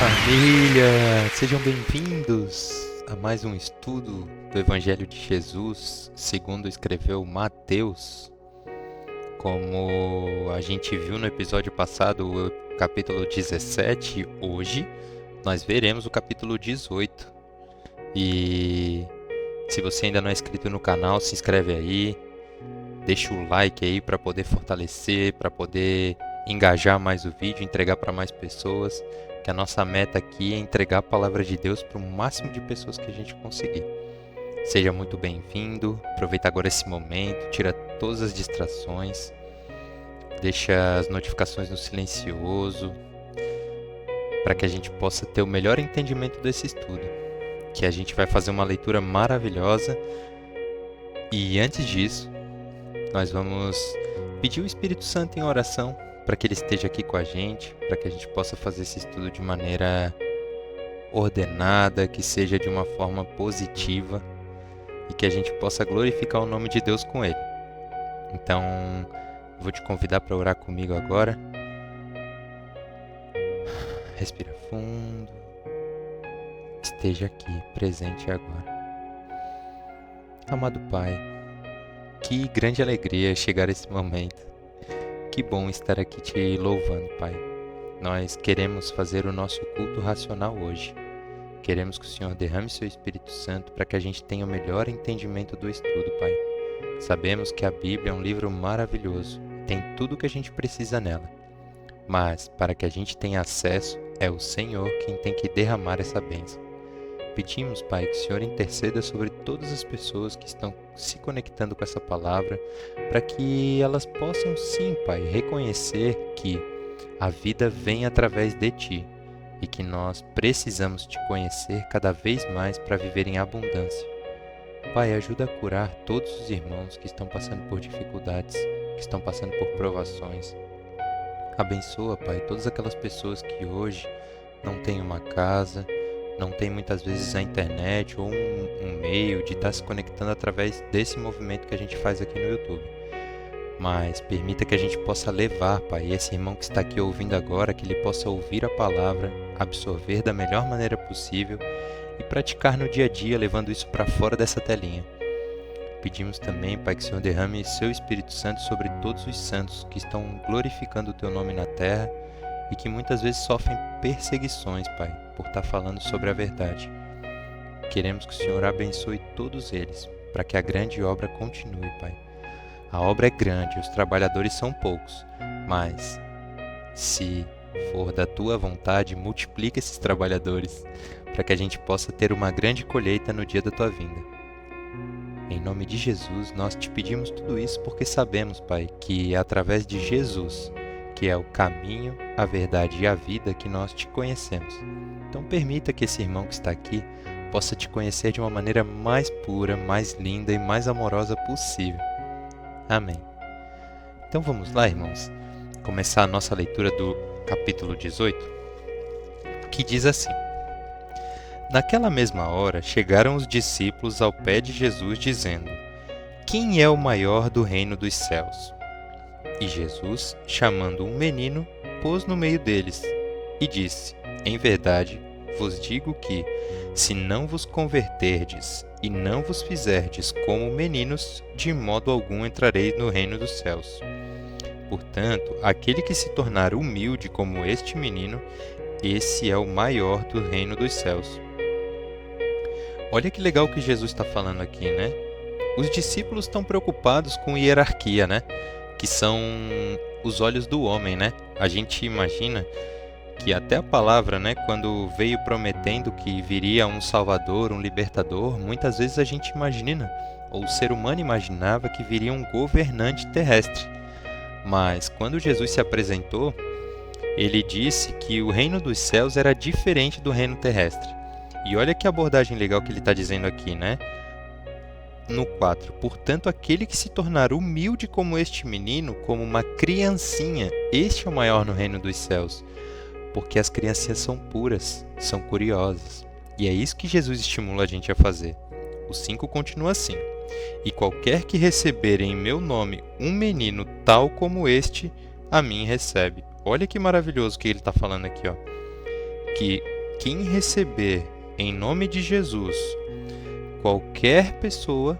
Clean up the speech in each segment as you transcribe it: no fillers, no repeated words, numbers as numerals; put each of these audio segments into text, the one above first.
família! Sejam bem-vindos a mais um estudo do Evangelho de Jesus, segundo escreveu Mateus. Como a gente viu no episódio passado, o capítulo 17, hoje nós veremos o capítulo 18. E se você ainda não é inscrito no canal, se inscreve aí, deixa o like aí para poder fortalecer, para poder engajar mais o vídeo, entregar para mais pessoas. Que a nossa meta aqui é entregar a palavra de Deus para o máximo de pessoas que a gente conseguir. Seja muito bem-vindo, aproveita agora esse momento, tira todas as distrações, deixa as notificações no silencioso, para que a gente possa ter o melhor entendimento desse estudo. Que a gente vai fazer uma leitura maravilhosa e antes disso, nós vamos pedir o Espírito Santo em oração para que ele esteja aqui com a gente, para que a gente possa fazer esse estudo de maneira ordenada, que seja de uma forma positiva e que a gente possa glorificar o nome de Deus com ele. Então, vou te convidar para orar comigo agora. Respira fundo. Esteja aqui, presente agora. Amado Pai, que grande alegria chegar a esse momento. Que bom estar aqui te louvando, Pai. Nós queremos fazer o nosso culto racional hoje. Queremos que o Senhor derrame seu Espírito Santo para que a gente tenha o melhor entendimento do estudo, Pai. Sabemos que a Bíblia é um livro maravilhoso, tem tudo o que a gente precisa nela. Mas, para que a gente tenha acesso, é o Senhor quem tem que derramar essa bênção. Pedimos, Pai, que o Senhor interceda sobre todas as pessoas que estão se conectando com essa palavra, para que elas possam sim, Pai, reconhecer que a vida vem através de Ti e que nós precisamos Te conhecer cada vez mais para viver em abundância. Pai, ajuda a curar todos os irmãos que estão passando por dificuldades, que estão passando por provações. Abençoa, Pai, todas aquelas pessoas que hoje não têm uma casa, não tem muitas vezes a internet ou um meio de estar se conectando através desse movimento que a gente faz aqui no YouTube. Mas permita que a gente possa levar, Pai, esse irmão que está aqui ouvindo agora, que ele possa ouvir a palavra, absorver da melhor maneira possível e praticar no dia a dia, levando isso para fora dessa telinha. Pedimos também, Pai, que o Senhor derrame seu Espírito Santo sobre todos os santos que estão glorificando o Teu nome na terra e que muitas vezes sofrem perseguições, Pai, por estar falando sobre a verdade. Queremos que o Senhor abençoe todos eles, para que a grande obra continue, Pai. A obra é grande, os trabalhadores são poucos, mas, se for da Tua vontade, multiplica esses trabalhadores, para que a gente possa ter uma grande colheita no dia da Tua vinda. Em nome de Jesus, nós Te pedimos tudo isso porque sabemos, Pai, que é através de Jesus, que é o caminho, a verdade e a vida, que nós Te conhecemos. Então permita que esse irmão que está aqui possa Te conhecer de uma maneira mais pura, mais linda e mais amorosa possível. Amém. Então vamos lá, irmãos, começar a nossa leitura do capítulo 18, que diz assim: Naquela mesma hora chegaram os discípulos ao pé de Jesus, dizendo: Quem é o maior do reino dos céus? E Jesus, chamando um menino, pôs no meio deles, e disse: Em verdade, vos digo que, se não vos converterdes e não vos fizerdes como meninos, de modo algum entrareis no reino dos céus. Portanto, aquele que se tornar humilde como este menino, esse é o maior do reino dos céus. Olha que legal que Jesus está falando aqui, né? Os discípulos estão preocupados com hierarquia, né? Que são os olhos do homem, né? A gente imagina que até a palavra, né, quando veio prometendo que viria um Salvador, um Libertador, muitas vezes a gente imagina, ou o ser humano imaginava que viria um governante terrestre. Mas quando Jesus se apresentou, ele disse que o reino dos céus era diferente do reino terrestre. E olha que abordagem legal que ele está dizendo aqui, né? No 4, portanto, aquele que se tornar humilde como este menino, como uma criancinha, este é o maior no reino dos céus. Porque as criancinhas são puras, são curiosas. E é isso que Jesus estimula a gente a fazer. O 5 continua assim: E qualquer que receber em meu nome um menino tal como este, a mim recebe. Olha que maravilhoso que ele está falando aqui, ó. Que quem receber em nome de Jesus qualquer pessoa,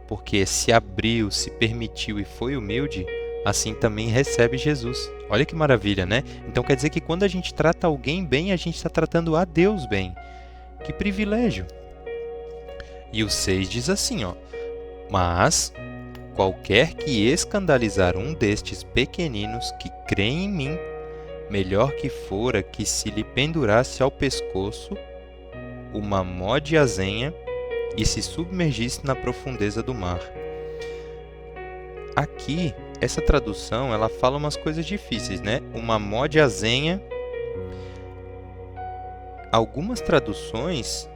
porque se abriu, se permitiu e foi humilde, assim também recebe Jesus. Olha que maravilha, né? Então quer dizer que quando a gente trata alguém bem, a gente está tratando a Deus bem. Que privilégio! E o 6 diz assim, ó: mas qualquer que escandalizar um destes pequeninos que creem em mim, melhor que fora que se lhe pendurasse ao pescoço uma mó de azenha e se submergisse na profundeza do mar. Aqui, essa tradução, ela fala umas coisas difíceis, né? Uma mó de azenha. Algumas traduções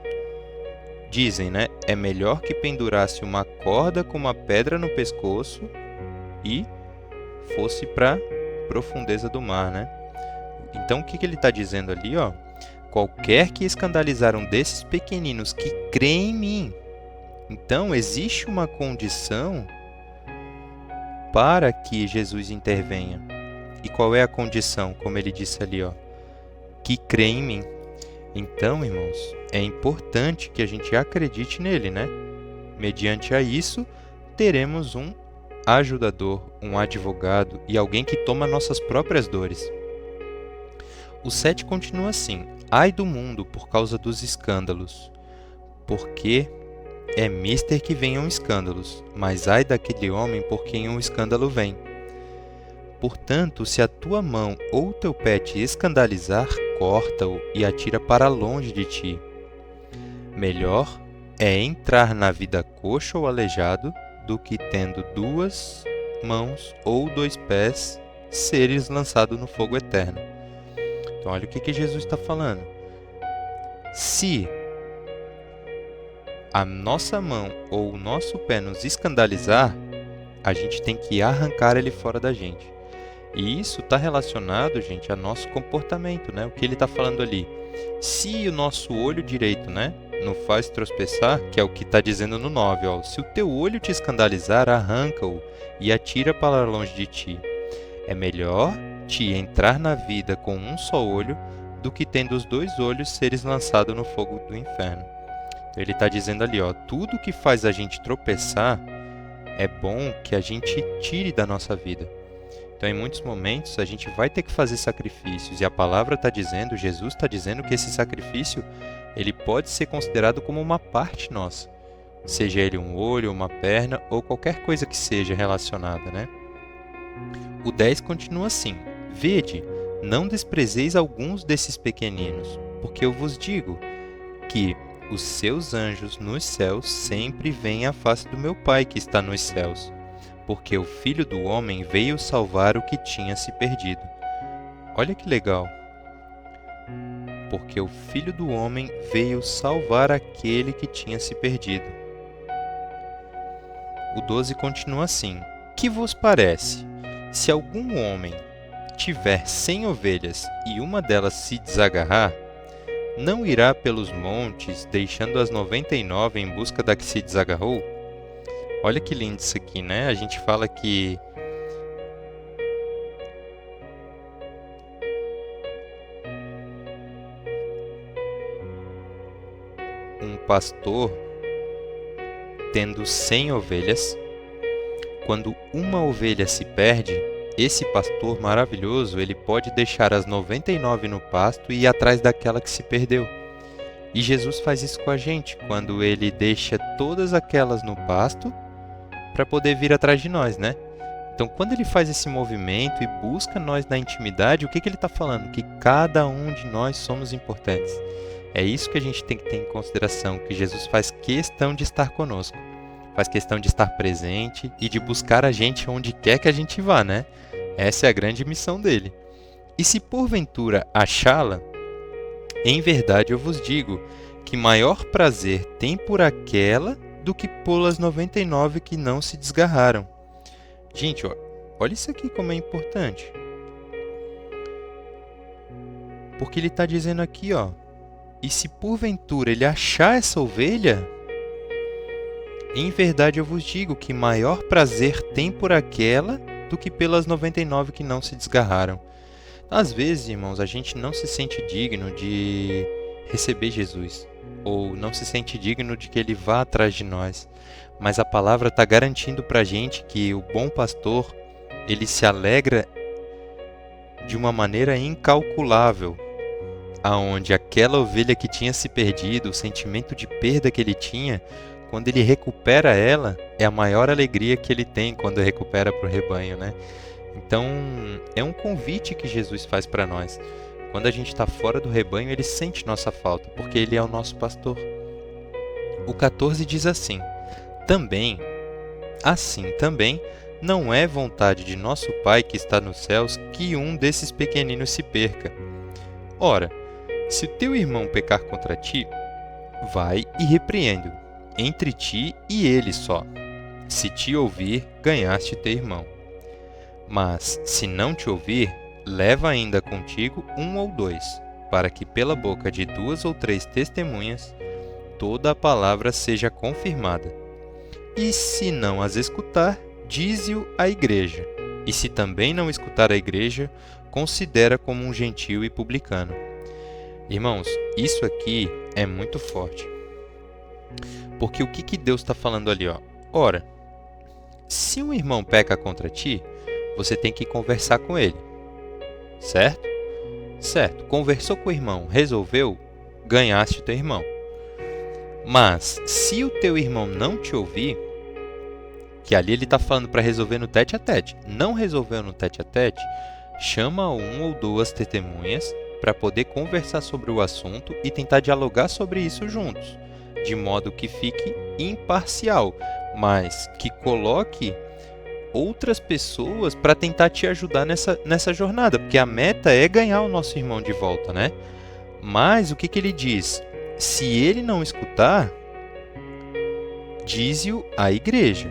dizem, né? É melhor que pendurasse uma corda com uma pedra no pescoço e fosse para a profundeza do mar, né? Então, o que ele está dizendo ali, ó? Qualquer que escandalizar um desses pequeninos que creem em mim. Então, existe uma condição para que Jesus intervenha. E qual é a condição? Como ele disse ali, ó, que crê em mim. Então, irmãos, é importante que a gente acredite nele, né? Mediante a isso, teremos um ajudador, um advogado e alguém que toma nossas próprias dores. O 7 continua assim: ai do mundo por causa dos escândalos, porque é mister que venham escândalos, mas ai daquele homem por quem um escândalo vem. Portanto, se a tua mão ou o teu pé te escandalizar, corta-o e atira para longe de ti. Melhor é entrar na vida coxo ou aleijado do que, tendo 2 mãos ou 2 pés, seres lançado no fogo eterno. Então, olha o que Jesus está falando. Se a nossa mão ou o nosso pé nos escandalizar, a gente tem que arrancar ele fora da gente. E isso está relacionado, gente, a nosso comportamento, né? O que ele está falando ali. Se o nosso olho direito, né, não faz tropeçar, que é o que está dizendo no 9, ó, se o teu olho te escandalizar, arranca-o e atira para longe de ti. É melhor te entrar na vida com um só olho do que, tendo os 2 olhos, seres lançado no fogo do inferno. Ele está dizendo ali, ó, tudo que faz a gente tropeçar é bom que a gente tire da nossa vida. Então, em muitos momentos, a gente vai ter que fazer sacrifícios. E a palavra está dizendo, Jesus está dizendo que esse sacrifício ele pode ser considerado como uma parte nossa. Seja ele um olho, uma perna ou qualquer coisa que seja relacionada, né? O 10 continua assim: vede, não desprezeis alguns desses pequeninos, porque eu vos digo que os seus anjos nos céus sempre veem a face do meu Pai que está nos céus, porque o Filho do Homem veio salvar o que tinha se perdido. Olha que legal! Porque o Filho do Homem veio salvar aquele que tinha se perdido. O 12 continua assim: que vos parece? Se algum homem tiver 100 ovelhas e uma delas se desagarrar, não irá pelos montes, deixando as 99 em busca da que se desagarrou? Olha que lindo isso aqui, né? A gente fala que um pastor tendo 100 ovelhas, quando uma ovelha se perde, esse pastor maravilhoso, ele pode deixar as 99 no pasto e ir atrás daquela que se perdeu. E Jesus faz isso com a gente, quando ele deixa todas aquelas no pasto para poder vir atrás de nós, né? Então, quando ele faz esse movimento e busca nós na intimidade, o que ele está falando? Que cada um de nós somos importantes. É isso que a gente tem que ter em consideração, que Jesus faz questão de estar conosco. Faz questão de estar presente e de buscar a gente onde quer que a gente vá, né? Essa é a grande missão dele. E se porventura achá-la, em verdade eu vos digo que maior prazer tem por aquela do que pelas 99 que não se desgarraram. Gente, olha isso aqui como é importante. Porque ele está dizendo aqui, ó, e se porventura ele achar essa ovelha, em verdade eu vos digo que maior prazer tem por aquela do que pelas 99 que não se desgarraram. Às vezes, irmãos, a gente não se sente digno de receber Jesus, ou não se sente digno de que Ele vá atrás de nós. Mas a palavra está garantindo para a gente que o bom pastor, ele se alegra de uma maneira incalculável, aonde aquela ovelha que tinha se perdido, o sentimento de perda que ele tinha, quando ele recupera ela, é a maior alegria que ele tem quando recupera para o rebanho, né? Então, é um convite que Jesus faz para nós. Quando a gente está fora do rebanho, ele sente nossa falta, porque ele é o nosso pastor. O 14 diz assim: também, não é vontade de nosso Pai que está nos céus que um desses pequeninos se perca. Ora, se o teu irmão pecar contra ti, vai e repreende-o, entre ti e ele só. Se te ouvir, ganhaste teu irmão. Mas, se não te ouvir, leva ainda contigo um ou dois, para que pela boca de 2 ou 3 testemunhas toda a palavra seja confirmada. E se não as escutar, dize-o à igreja. E se também não escutar a igreja, considera como um gentio e publicano. Irmãos, isso aqui é muito forte. Porque o que Deus está falando ali? Ora, se um irmão peca contra ti, você tem que conversar com ele. Certo? Certo. Conversou com o irmão, resolveu, ganhaste o teu irmão. Mas, se o teu irmão não te ouvir, que ali ele está falando para resolver no tete a tete, não resolveu no tete a tete, chama 1 ou 2 testemunhas para poder conversar sobre o assunto e tentar dialogar sobre isso juntos, de modo que fique imparcial, mas que coloque outras pessoas para tentar te ajudar nessa jornada, porque a meta é ganhar o nosso irmão de volta, né? Mas o que ele diz? Se ele não escutar, dize-o à igreja,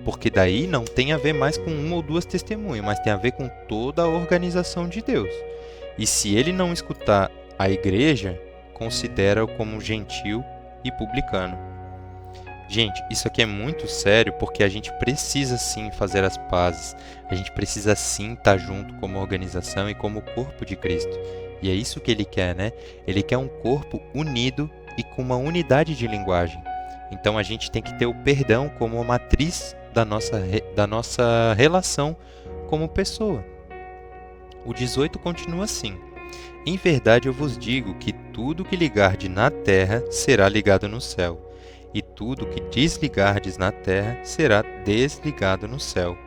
porque daí não tem a ver mais com 1 ou 2 testemunhas, mas tem a ver com toda a organização de Deus. E se ele não escutar a igreja, considera-o como gentil e publicano. Gente, isso aqui é muito sério porque a gente precisa sim fazer as pazes. A gente precisa sim estar junto como organização e como corpo de Cristo. E é isso que ele quer, né? Ele quer um corpo unido e com uma unidade de linguagem. Então a gente tem que ter o perdão como a matriz da nossa relação como pessoa. O 18 continua assim: em verdade eu vos digo que tudo que ligardes na terra será ligado no céu, e tudo que desligardes na terra será desligado no céu.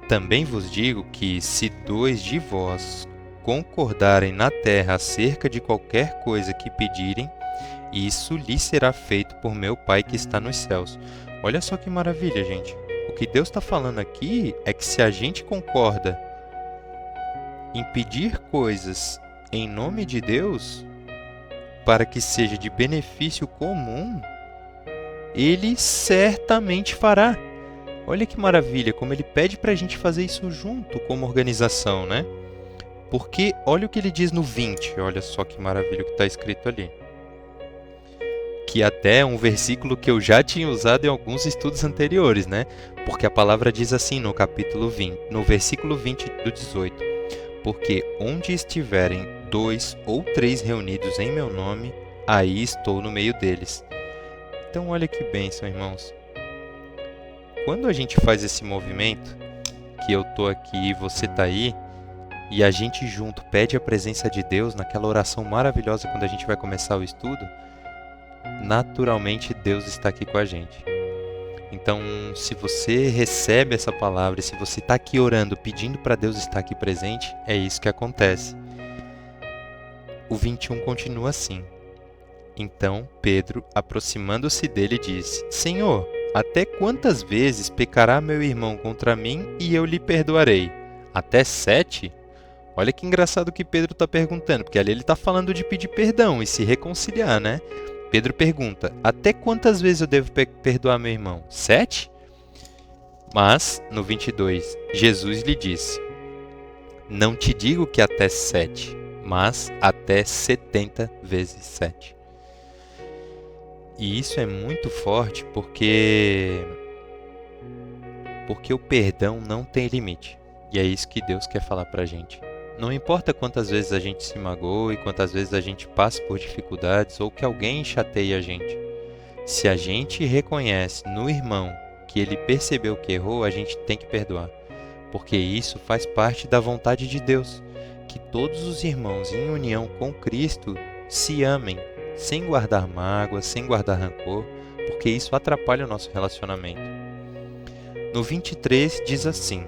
Também vos digo que, se 2 de vós concordarem na terra acerca de qualquer coisa que pedirem, isso lhes será feito por meu Pai que está nos céus. Olha só que maravilha, gente. O que Deus está falando aqui é que se a gente concorda em pedir coisas em nome de Deus, para que seja de benefício comum, Ele certamente fará. Olha que maravilha, como Ele pede para a gente fazer isso junto como organização, né? Porque olha o que Ele diz no 20, olha só que maravilha o que está escrito ali. Que até é um versículo que eu já tinha usado em alguns estudos anteriores, né? Porque a palavra diz assim no capítulo 20, no versículo 20 do 18. Porque onde estiverem 2 ou 3 reunidos em meu nome, aí estou no meio deles. Então olha que bênção, irmãos. Quando a gente faz esse movimento, que eu tô aqui e você tá aí, e a gente junto pede a presença de Deus naquela oração maravilhosa quando a gente vai começar o estudo, naturalmente Deus está aqui com a gente. Então, se você recebe essa palavra, e se você está aqui orando, pedindo para Deus estar aqui presente, é isso que acontece. O 21 continua assim. Então Pedro, aproximando-se dele, disse: Senhor, até quantas vezes pecará meu irmão contra mim e eu lhe perdoarei? Até 7? Olha que engraçado que Pedro está perguntando, porque ali ele está falando de pedir perdão e se reconciliar, né? Pedro pergunta: até quantas vezes eu devo perdoar meu irmão? 7? Mas, no 22, Jesus lhe disse: não te digo que até 7, mas até 70 vezes 7. E isso é muito forte porque o perdão não tem limite. E é isso que Deus quer falar pra gente. Não importa quantas vezes a gente se magoa e quantas vezes a gente passa por dificuldades ou que alguém chateie a gente. Se a gente reconhece no irmão que ele percebeu que errou, a gente tem que perdoar, porque isso faz parte da vontade de Deus, que todos os irmãos em união com Cristo se amem, sem guardar mágoa, sem guardar rancor, porque isso atrapalha o nosso relacionamento. No 23 diz assim: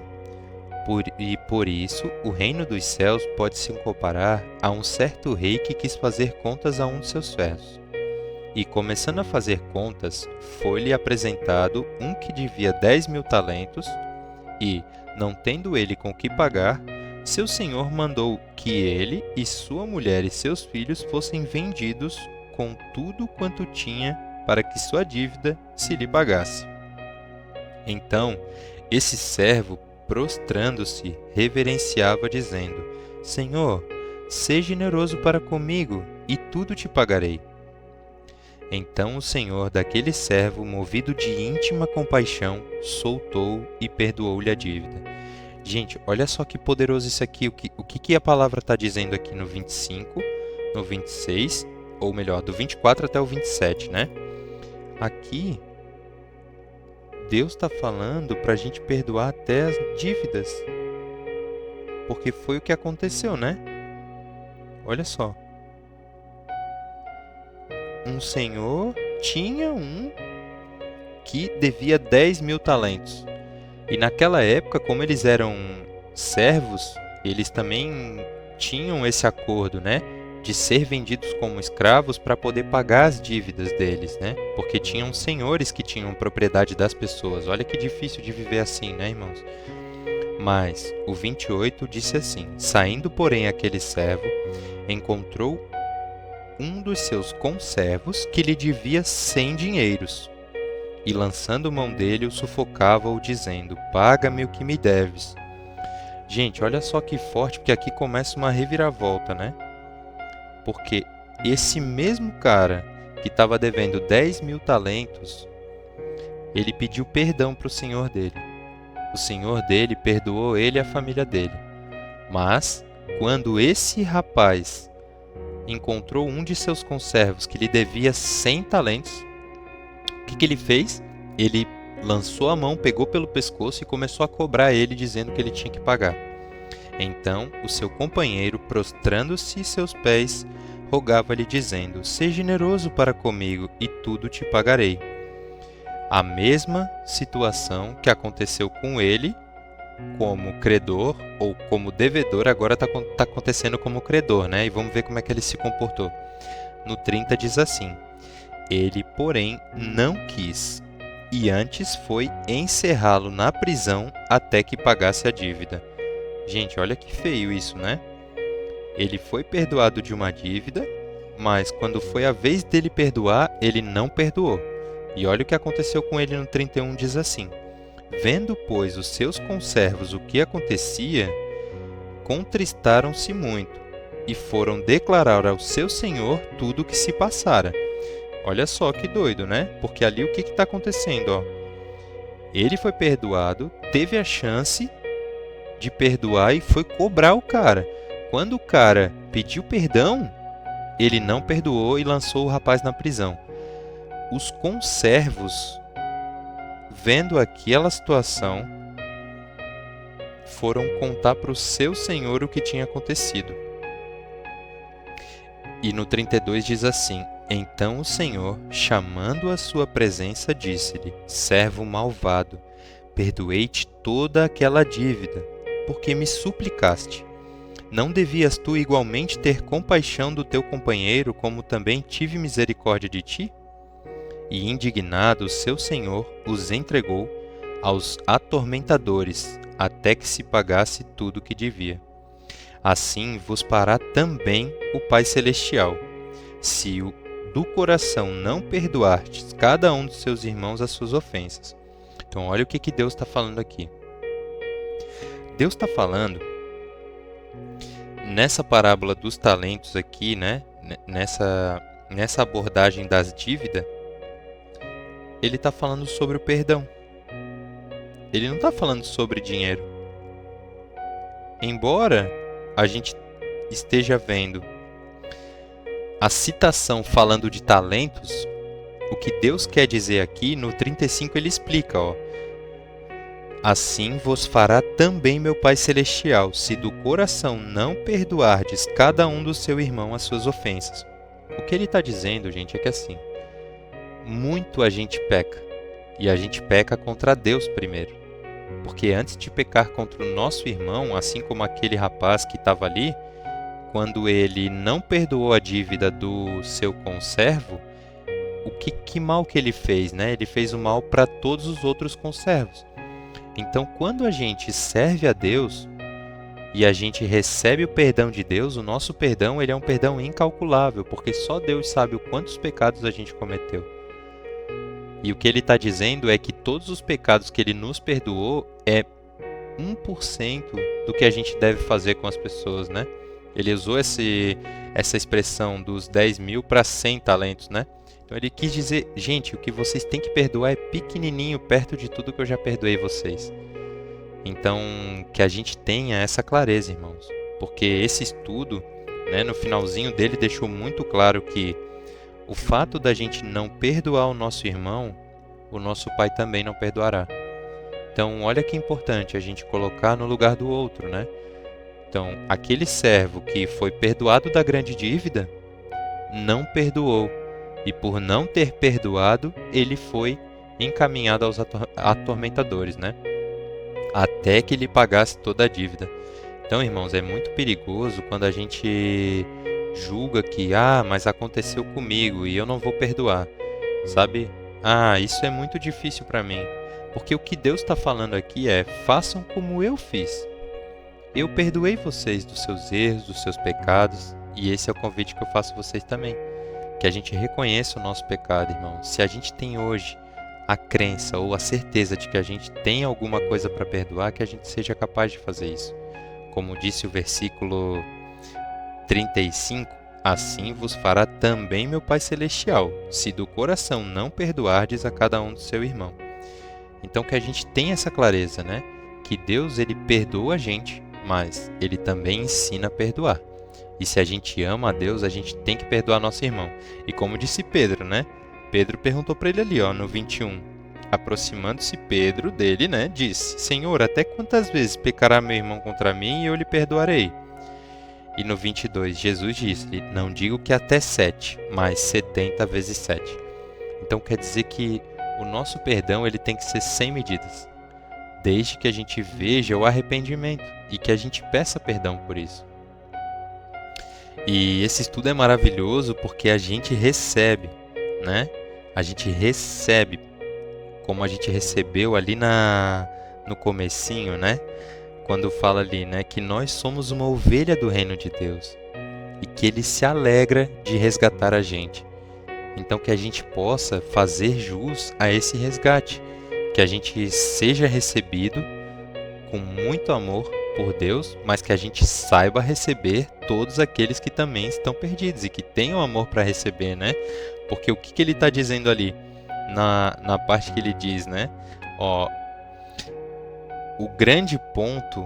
por isso o reino dos céus pode se comparar a um certo rei que quis fazer contas a um de seus servos. E, começando a fazer contas, foi-lhe apresentado um que devia 10.000 talentos, e, não tendo ele com que pagar, seu senhor mandou que ele e sua mulher e seus filhos fossem vendidos com tudo quanto tinha, para que sua dívida se lhe pagasse. Então, esse servo, prostrando-se, reverenciava, dizendo: Senhor, seja generoso para comigo, e tudo te pagarei. Então o senhor daquele servo, movido de íntima compaixão, soltou e perdoou-lhe a dívida. Gente, olha só que poderoso isso aqui. O que a palavra está dizendo aqui no 25, no 26, ou melhor, do 24 até o 27, né? Aqui, Deus está falando para a gente perdoar até as dívidas. Porque foi o que aconteceu, né? Olha só. Um senhor tinha um que devia 10.000 talentos. E naquela época, como eles eram servos, eles também tinham esse acordo, né? De ser vendidos como escravos para poder pagar as dívidas deles, né? Porque tinham senhores que tinham propriedade das pessoas. Olha que difícil de viver assim, né, irmãos? Mas o 28 disse assim: Saindo, porém, aquele servo, encontrou um dos seus conservos que lhe devia 100 dinheiros. E, lançando mão dele, o sufocava-o, dizendo: Paga-me o que me deves. Gente, olha só que forte, porque aqui começa uma reviravolta, né? Porque esse mesmo cara que estava devendo 10.000 talentos, ele pediu perdão para o senhor dele. O senhor dele perdoou ele e a família dele. Mas, quando esse rapaz encontrou um de seus conservos que lhe devia 100 talentos, o que ele fez? Ele lançou a mão, pegou pelo pescoço e começou a cobrar ele, dizendo que ele tinha que pagar. Então o seu companheiro, prostrando-se em seus pés, rogava-lhe, dizendo: Seja generoso para comigo, e tudo te pagarei. A mesma situação que aconteceu com ele como credor ou como devedor, agora está acontecendo como credor, né? E vamos ver como é que ele se comportou. No 30 diz assim: Ele, porém, não quis, e antes foi encerrá-lo na prisão até que pagasse a dívida. Gente, olha que feio isso, né? Ele foi perdoado de uma dívida, mas quando foi a vez dele perdoar, ele não perdoou. E olha o que aconteceu com ele no 31, diz assim: Vendo, pois, os seus conservos o que acontecia, contristaram-se muito, e foram declarar ao seu senhor tudo o que se passara. Olha só que doido, né? Porque ali o que está acontecendo? Ó? Ele foi perdoado, teve a chance de perdoar e foi cobrar o cara. Quando o cara pediu perdão, ele não perdoou e lançou o rapaz na prisão. Os conservos, vendo aquela situação, foram contar para o seu senhor o que tinha acontecido. E no 32 diz assim: Então o senhor, chamando à sua presença, disse-lhe: Servo malvado, perdoei-te toda aquela dívida, porque me suplicaste. Não devias tu igualmente ter compaixão do teu companheiro, como também tive misericórdia de ti? E indignado, seu senhor os entregou aos atormentadores, até que se pagasse tudo o que devia. Assim vos fará também o Pai Celestial, se do coração não perdoardes cada um dos seus irmãos as suas ofensas. Então, olha o que Deus está falando aqui. Deus está falando, nessa parábola dos talentos aqui, né? Nessa abordagem das dívidas, ele está falando sobre o perdão. Ele não está falando sobre dinheiro. Embora a gente esteja vendo a citação falando de talentos, o que Deus quer dizer aqui, no 35 ele explica, ó. Assim vos fará também meu Pai Celestial, se do coração não perdoardes cada um do seu irmão as suas ofensas. O que ele está dizendo, gente, é que assim, muito a gente peca, e a gente peca contra Deus primeiro. Porque antes de pecar contra o nosso irmão, assim como aquele rapaz que estava ali, quando ele não perdoou a dívida do seu conservo, que mal que ele fez, né? Ele fez o mal para todos os outros conservos. Então, quando a gente serve a Deus e a gente recebe o perdão de Deus, o nosso perdão ele é um perdão incalculável, porque só Deus sabe o quantos pecados a gente cometeu. E o que ele está dizendo é que todos os pecados que ele nos perdoou é 1% do que a gente deve fazer com as pessoas, né? Ele usou essa expressão dos 10 mil para 100 talentos, né? Então ele quis dizer, gente, o que vocês têm que perdoar é pequenininho perto de tudo que eu já perdoei vocês. Então, que a gente tenha essa clareza, irmãos. Porque esse estudo, né, no finalzinho dele, deixou muito claro que o fato da gente não perdoar o nosso irmão, o nosso Pai também não perdoará. Então, olha que importante a gente colocar no lugar do outro, né? Então, aquele servo que foi perdoado da grande dívida, não perdoou. E por não ter perdoado, ele foi encaminhado aos atormentadores, né? Até que ele pagasse toda a dívida. Então, irmãos, é muito perigoso quando a gente julga que, mas aconteceu comigo e eu não vou perdoar, sabe? Isso é muito difícil para mim. Porque o que Deus está falando aqui é, façam como eu fiz. Eu perdoei vocês dos seus erros, dos seus pecados, e esse é o convite que eu faço a vocês também. Que a gente reconheça o nosso pecado, irmão. Se a gente tem hoje a crença ou a certeza de que a gente tem alguma coisa para perdoar, que a gente seja capaz de fazer isso. Como disse o versículo 35, assim vos fará também meu Pai Celestial, se do coração não perdoardes a cada um do seu irmão. Então que a gente tenha essa clareza, né? Que Deus, ele perdoa a gente, mas ele também ensina a perdoar. E se a gente ama a Deus, a gente tem que perdoar nosso irmão. E como disse Pedro, né? Pedro perguntou para ele ali, no 21. Aproximando-se Pedro dele, né? Disse, Senhor, até quantas vezes pecará meu irmão contra mim e eu lhe perdoarei? E no 22, Jesus disse, não digo que até 7, mas 70 vezes 7. Então quer dizer que o nosso perdão ele tem que ser sem medidas. Desde que a gente veja o arrependimento e que a gente peça perdão por isso. E esse estudo é maravilhoso porque a gente recebe, né? A gente recebe, como a gente recebeu ali no comecinho, né? Quando fala ali, né? Que nós somos uma ovelha do reino de Deus e que Ele se alegra de resgatar a gente. Então que a gente possa fazer jus a esse resgate, que a gente seja recebido com muito amor por Deus, mas que a gente saiba receber todos aqueles que também estão perdidos e que tenham amor para receber, né? Porque o que ele está dizendo ali na parte que ele diz, né? O grande ponto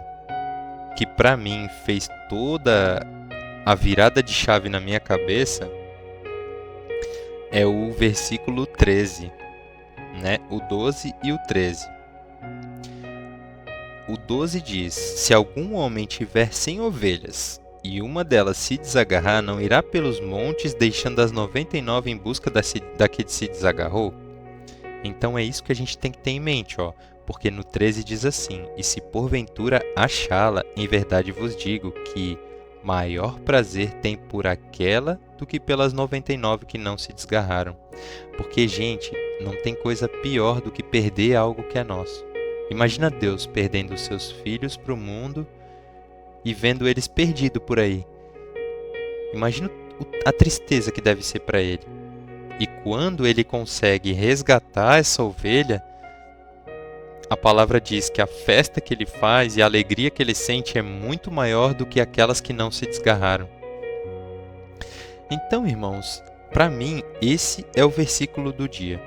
que para mim fez toda a virada de chave na minha cabeça é o versículo 13, né? O 12 e o 13. O 12 diz, se algum homem tiver 100 ovelhas e uma delas se desagarrar, não irá pelos montes deixando as 99 em busca da que se desagarrou? Então é isso que a gente tem que ter em mente, porque no 13 diz assim, e se porventura achá-la, em verdade vos digo que maior prazer tem por aquela do que pelas 99 que não se desgarraram. Porque, gente, não tem coisa pior do que perder algo que é nosso. Imagina Deus perdendo os seus filhos para o mundo e vendo eles perdidos por aí. Imagina a tristeza que deve ser para ele. E quando ele consegue resgatar essa ovelha, a palavra diz que a festa que ele faz e a alegria que ele sente é muito maior do que aquelas que não se desgarraram. Então, irmãos, para mim, esse é o versículo do dia,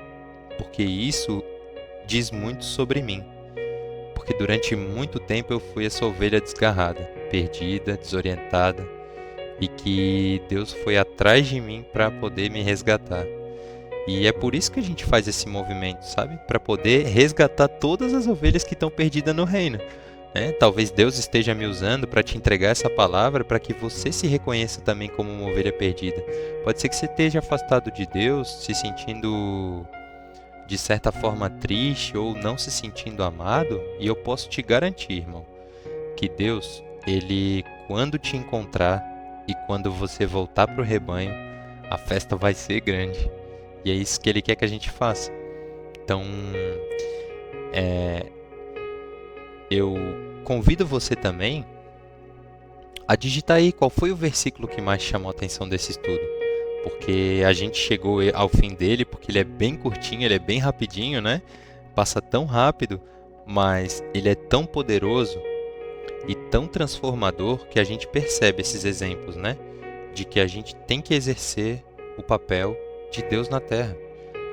porque isso diz muito sobre mim. Porque durante muito tempo eu fui essa ovelha desgarrada, perdida, desorientada, e que Deus foi atrás de mim para poder me resgatar. E é por isso que a gente faz esse movimento, sabe? Para poder resgatar todas as ovelhas que estão perdidas no reino, né? Talvez Deus esteja me usando para te entregar essa palavra para que você se reconheça também como uma ovelha perdida. Pode ser que você esteja afastado de Deus, se sentindo de certa forma triste ou não se sentindo amado, e eu posso te garantir, irmão, que Deus, ele quando te encontrar e quando você voltar para o rebanho, a festa vai ser grande. E é isso que ele quer que a gente faça. Então, eu convido você também a digitar aí qual foi o versículo que mais chamou a atenção desse estudo. Porque a gente chegou ao fim dele, porque ele é bem curtinho, ele é bem rapidinho, né? Passa tão rápido, mas ele é tão poderoso e tão transformador que a gente percebe esses exemplos, né? De que a gente tem que exercer o papel de Deus na terra.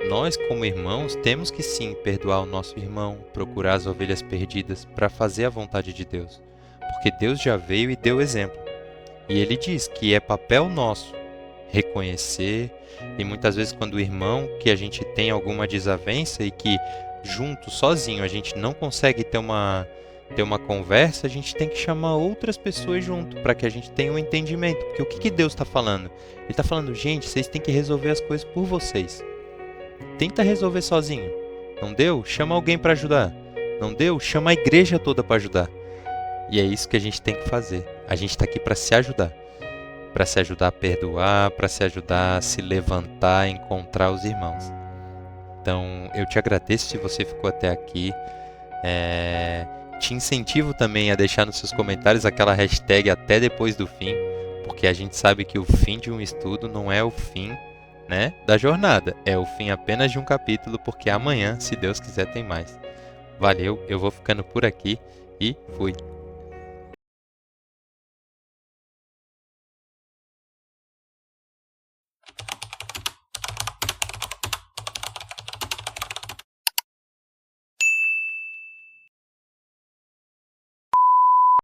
Nós, como irmãos, temos que sim perdoar o nosso irmão, procurar as ovelhas perdidas para fazer a vontade de Deus. Porque Deus já veio e deu exemplo. E ele diz que é papel nosso reconhecer, e muitas vezes quando o irmão que a gente tem alguma desavença e que junto, sozinho, a gente não consegue ter uma conversa, a gente tem que chamar outras pessoas junto para que a gente tenha um entendimento. Porque o que Deus está falando? Ele está falando, gente, vocês têm que resolver as coisas por vocês. Tenta resolver sozinho. Não deu? Chama alguém para ajudar. Não deu? Chama a igreja toda para ajudar. E é isso que a gente tem que fazer. A gente está aqui para se ajudar. Para se ajudar a perdoar, para se ajudar a se levantar, a encontrar os irmãos. Então, eu te agradeço se você ficou até aqui. Te incentivo também a deixar nos seus comentários aquela hashtag até depois do fim, porque a gente sabe que o fim de um estudo não é o fim, né, da jornada, é o fim apenas de um capítulo, porque amanhã, se Deus quiser, tem mais. Valeu, eu vou ficando por aqui e fui!